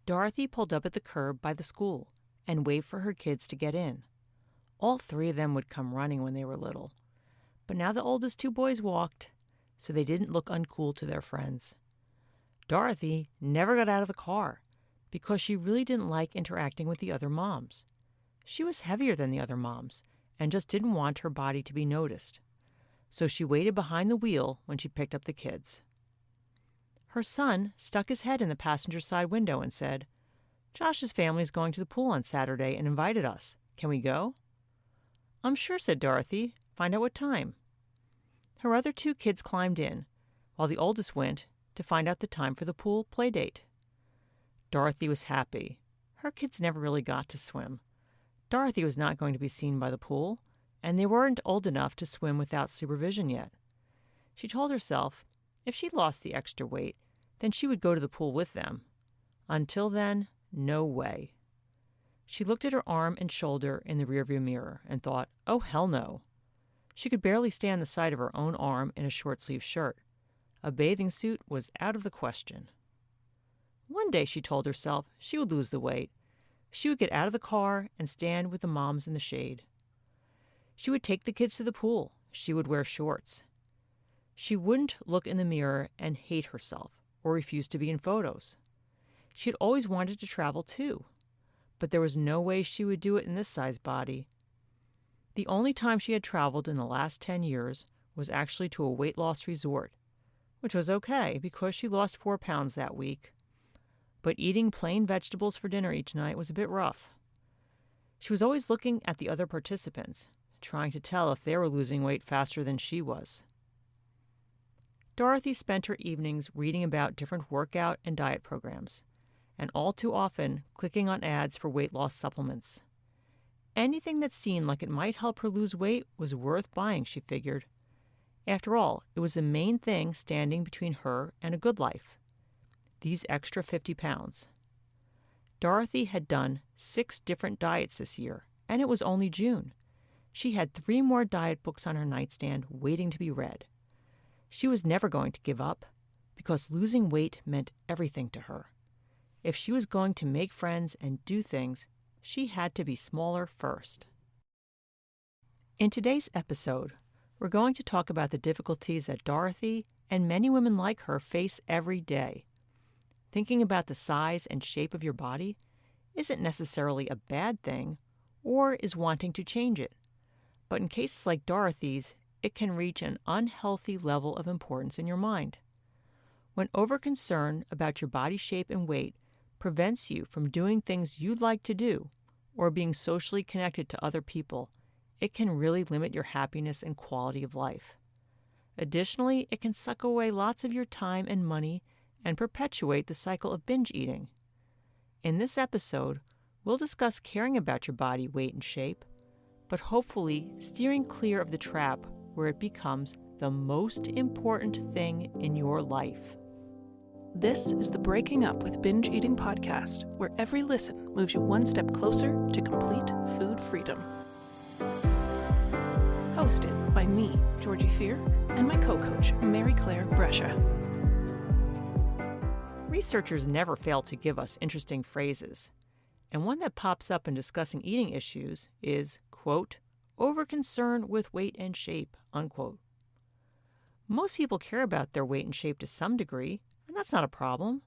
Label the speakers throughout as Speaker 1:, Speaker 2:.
Speaker 1: Dorothy pulled up at the curb by the school and waved for her kids to get in. All three of them would come running when they were little, but now the oldest two boys walked, so they didn't look uncool to their friends. Dorothy never got out of the car because she really didn't like interacting with the other moms. She was heavier than the other moms and just didn't want her body to be noticed. So she waited behind the wheel when she picked up the kids. Her son stuck his head in the passenger side window and said, "Josh's family is going to the pool on Saturday and invited us. Can we go?" "I'm sure," said Dorothy. "Find out what time." Her other two kids climbed in, while the oldest went to find out the time for the pool play date. Dorothy was happy. Her kids never really got to swim. Dorothy was not going to be seen by the pool, and they weren't old enough to swim without supervision yet. She told herself if she lost the extra weight, then she would go to the pool with them. Until then, no way. She looked at her arm and shoulder in the rearview mirror and thought, oh, hell no. She could barely stand the sight of her own arm in a short-sleeved shirt. A bathing suit was out of the question. One day, she told herself, she would lose the weight. She would get out of the car and stand with the moms in the shade. She would take the kids to the pool. She would wear shorts. She wouldn't look in the mirror and hate herself or refuse to be in photos. She had always wanted to travel too, but there was no way she would do it in this size body. The only time she had traveled in the last 10 years was actually to a weight loss resort, which was okay because she lost 4 pounds that week. But eating plain vegetables for dinner each night was a bit rough. She was always looking at the other participants, trying to tell if they were losing weight faster than she was. Dorothy spent her evenings reading about different workout and diet programs, and all too often clicking on ads for weight loss supplements. Anything that seemed like it might help her lose weight was worth buying, she figured. After all, it was the main thing standing between her and a good life. These extra 50 pounds. Dorothy had done 6 different diets this year, and it was only June. She had 3 more diet books on her nightstand waiting to be read. She was never going to give up because losing weight meant everything to her. If she was going to make friends and do things, she had to be smaller first. In today's episode, we're going to talk about the difficulties that Dorothy and many women like her face every day. Thinking about the size and shape of your body isn't necessarily a bad thing, or is wanting to change it. But in cases like Dorothy's, it can reach an unhealthy level of importance in your mind. When overconcern about your body shape and weight prevents you from doing things you'd like to do or being socially connected to other people, it can really limit your happiness and quality of life. Additionally, it can suck away lots of your time and money and perpetuate the cycle of binge eating. In this episode, we'll discuss caring about your body weight and shape, but hopefully steering clear of the trap where it becomes the most important thing in your life.
Speaker 2: This is the Breaking Up with Binge Eating podcast, where every listen moves you one step closer to complete food freedom. Hosted by me, Georgie Fear, and my co-coach, Mary Claire Brescia.
Speaker 1: Researchers never fail to give us interesting phrases, and one that pops up in discussing eating issues is, quote, overconcern with weight and shape, unquote. Most people care about their weight and shape to some degree, and that's not a problem.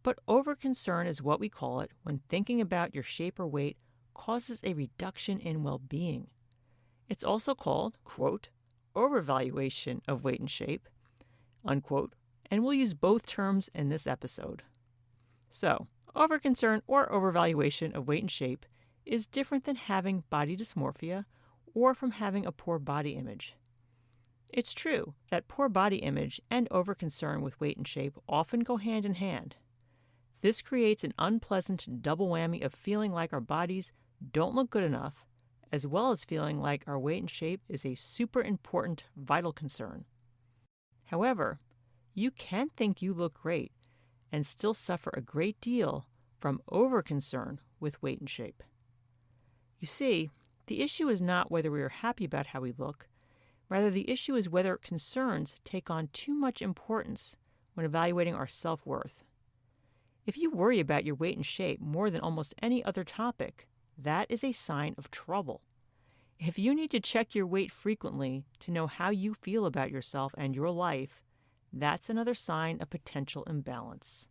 Speaker 1: But overconcern is what we call it when thinking about your shape or weight causes a reduction in well-being. It's also called, quote, overvaluation of weight and shape, unquote, and we'll use both terms in this episode. So, overconcern or overvaluation of weight and shape is different than having body dysmorphia or from having a poor body image. It's true that poor body image and overconcern with weight and shape often go hand in hand. This creates an unpleasant double whammy of feeling like our bodies don't look good enough, as well as feeling like our weight and shape is a super important, vital concern. However, you can think you look great and still suffer a great deal from overconcern with weight and shape. You see, the issue is not whether we are happy about how we look. Rather, the issue is whether concerns take on too much importance when evaluating our self-worth. If you worry about your weight and shape more than almost any other topic, that is a sign of trouble. If you need to check your weight frequently to know how you feel about yourself and your life, that's another sign of potential imbalance.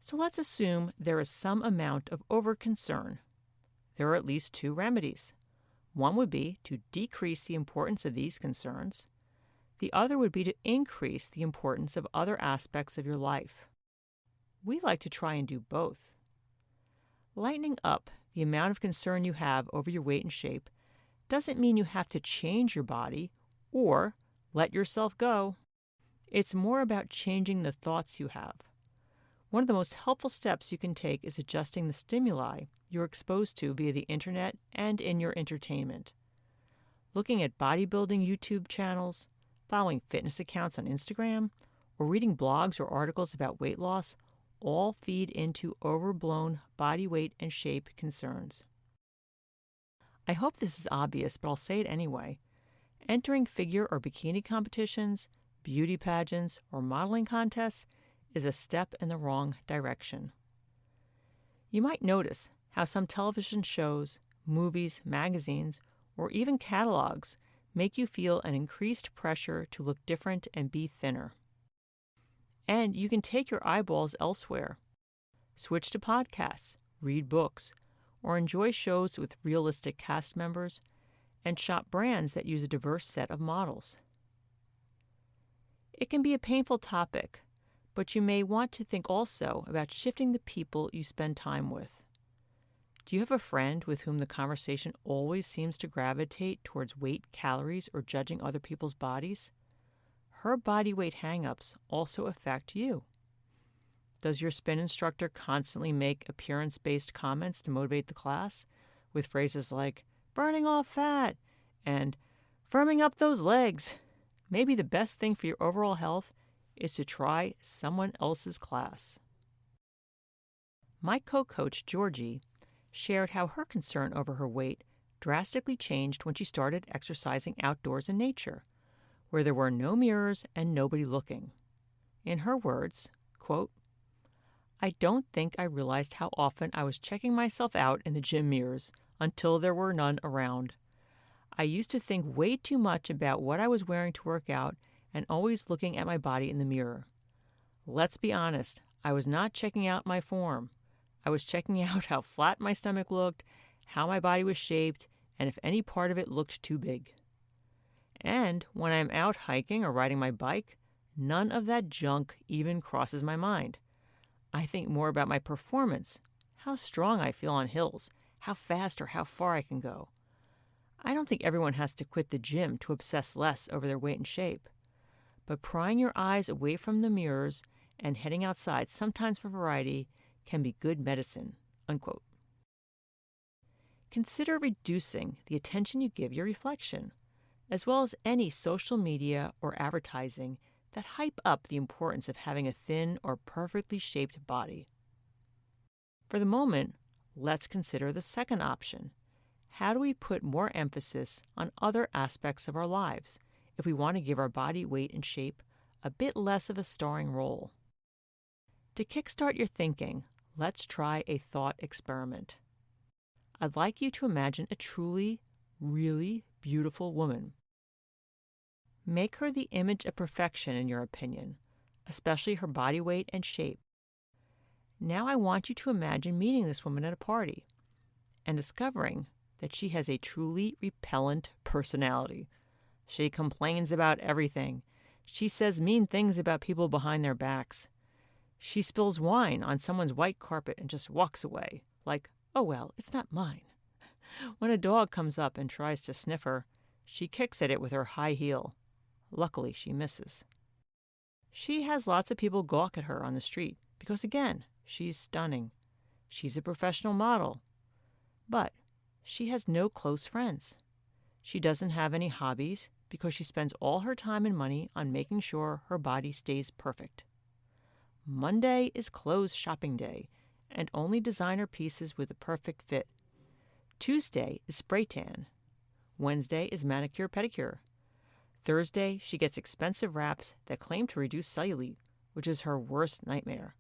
Speaker 1: So let's assume there is some amount of overconcern. There are at least two remedies. One would be to decrease the importance of these concerns. The other would be to increase the importance of other aspects of your life. We like to try and do both. Lightening up the amount of concern you have over your weight and shape doesn't mean you have to change your body or let yourself go. It's more about changing the thoughts you have. One of the most helpful steps you can take is adjusting the stimuli you're exposed to via the internet and in your entertainment. Looking at bodybuilding YouTube channels, following fitness accounts on Instagram, or reading blogs or articles about weight loss all feed into overblown body weight and shape concerns. I hope this is obvious, but I'll say it anyway. Entering figure or bikini competitions, beauty pageants, or modeling contests is a step in the wrong direction. You might notice how some television shows, movies, magazines, or even catalogs make you feel an increased pressure to look different and be thinner. And you can take your eyeballs elsewhere. Switch to podcasts, read books, or enjoy shows with realistic cast members, and shop brands that use a diverse set of models. It can be a painful topic, but you may want to think also about shifting the people you spend time with. Do you have a friend with whom the conversation always seems to gravitate towards weight, calories, or judging other people's bodies? Her body weight hang-ups also affect you. Does your spin instructor constantly make appearance-based comments to motivate the class, with phrases like, burning off fat, and firming up those legs? Maybe the best thing for your overall health is to try someone else's class. My co-coach, Georgie, shared how her concern over her weight drastically changed when she started exercising outdoors in nature, where there were no mirrors and nobody looking. In her words, quote, I don't think I realized how often I was checking myself out in the gym mirrors until there were none around. I used to think way too much about what I was wearing to work out and always looking at my body in the mirror. Let's be honest, I was not checking out my form. I was checking out how flat my stomach looked, how my body was shaped, and if any part of it looked too big. And when I'm out hiking or riding my bike, none of that junk even crosses my mind. I think more about my performance, how strong I feel on hills, how fast or how far I can go. I don't think everyone has to quit the gym to obsess less over their weight and shape. But prying your eyes away from the mirrors and heading outside, sometimes for variety, can be good medicine, unquote. Consider reducing the attention you give your reflection, as well as any social media or advertising that hype up the importance of having a thin or perfectly shaped body. For the moment, let's consider the second option. How do we put more emphasis on other aspects of our lives if we want to give our body weight and shape a bit less of a starring role? To kickstart your thinking, let's try a thought experiment. I'd like you to imagine a truly, really beautiful woman. Make her the image of perfection in your opinion, especially her body weight and shape. Now I want you to imagine meeting this woman at a party and discovering that she has a truly repellent personality. She complains about everything. She says mean things about people behind their backs. She spills wine on someone's white carpet and just walks away, like, oh well, it's not mine. When a dog comes up and tries to sniff her, she kicks at it with her high heel. Luckily, she misses. She has lots of people gawk at her on the street because, again, she's stunning. She's a professional model. But she has no close friends. She doesn't have any hobbies because she spends all her time and money on making sure her body stays perfect. Monday is clothes shopping day, and only designer pieces with the perfect fit. Tuesday is spray tan. Wednesday is manicure pedicure. Thursday, she gets expensive wraps that claim to reduce cellulite, which is her worst nightmare.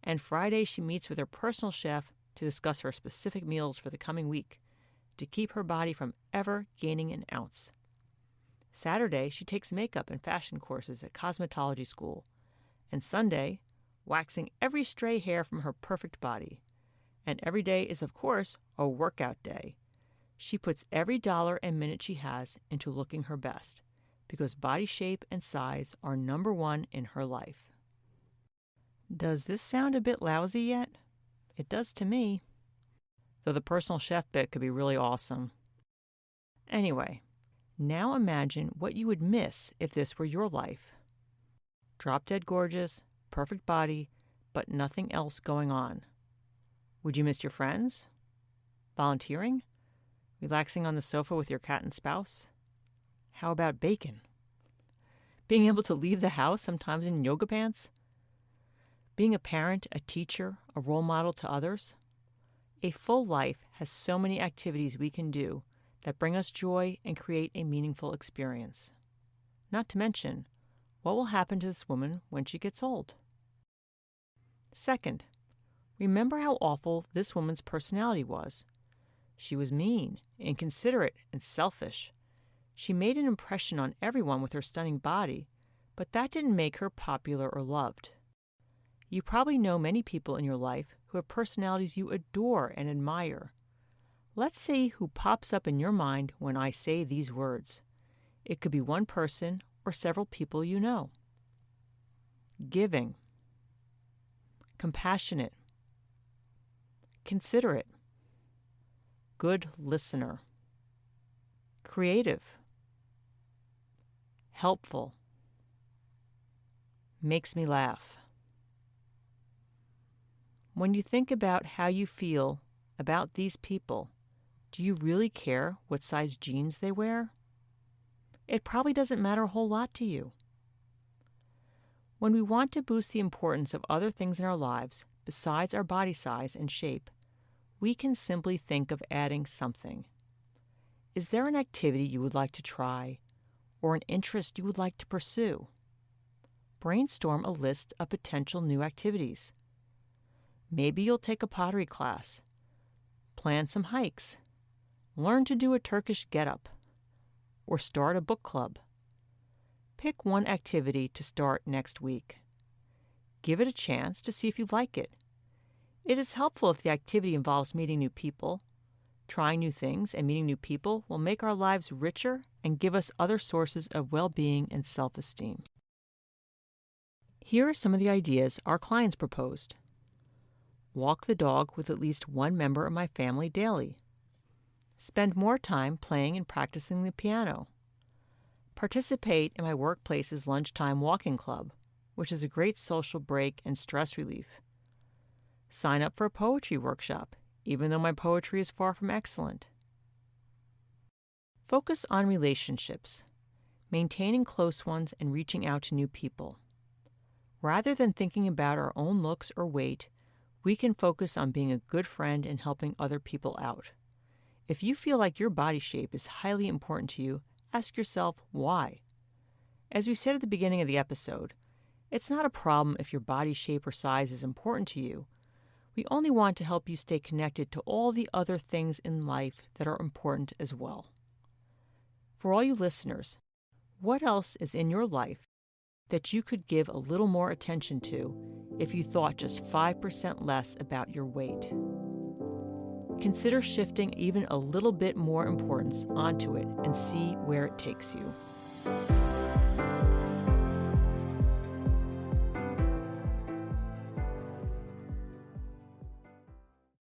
Speaker 1: And Friday, she meets with her personal chef to discuss her specific meals for the coming week to keep her body from ever gaining an ounce. Saturday, she takes makeup and fashion courses at cosmetology school. And Sunday, waxing every stray hair from her perfect body. And every day is, of course, a workout day. She puts every dollar and minute she has into looking her best, because body shape and size are number one in her life. Does this sound a bit lousy yet? It does to me. Though the personal chef bit could be really awesome. Anyway, now imagine what you would miss if this were your life. Drop-dead gorgeous, perfect body, but nothing else going on. Would you miss your friends? Volunteering? Relaxing on the sofa with your cat and spouse? How about bacon? Being able to leave the house sometimes in yoga pants? Being a parent, a teacher, a role model to others? A full life has so many activities we can do that bring us joy and create a meaningful experience. Not to mention, what will happen to this woman when she gets old? Second, remember how awful this woman's personality was. She was mean, inconsiderate, and selfish. She made an impression on everyone with her stunning body, but that didn't make her popular or loved. You probably know many people in your life who have personalities you adore and admire. Let's see who pops up in your mind when I say these words. It could be one person or several people you know. Giving, compassionate, considerate, good listener, creative, helpful, makes me laugh. When you think about how you feel about these people, do you really care what size jeans they wear? It probably doesn't matter a whole lot to you. When we want to boost the importance of other things in our lives besides our body size and shape, we can simply think of adding something. Is there an activity you would like to try or an interest you would like to pursue? Brainstorm a list of potential new activities. Maybe you'll take a pottery class, plan some hikes, learn to do a Turkish get-up, or start a book club. Pick one activity to start next week. Give it a chance to see if you like it. It is helpful if the activity involves meeting new people. Trying new things and meeting new people will make our lives richer and give us other sources of well-being and self-esteem. Here are some of the ideas our clients proposed. Walk the dog with at least one member of my family daily. Spend more time playing and practicing the piano. Participate in my workplace's lunchtime walking club, which is a great social break and stress relief. Sign up for a poetry workshop, even though my poetry is far from excellent. Focus on relationships, maintaining close ones and reaching out to new people. Rather than thinking about our own looks or weight, we can focus on being a good friend and helping other people out. If you feel like your body shape is highly important to you, ask yourself why. As we said at the beginning of the episode, it's not a problem if your body shape or size is important to you. We only want to help you stay connected to all the other things in life that are important as well. For all you listeners, what else is in your life that you could give a little more attention to if you thought just 5% less about your weight? Consider shifting even a little bit more importance onto it and see where it takes you.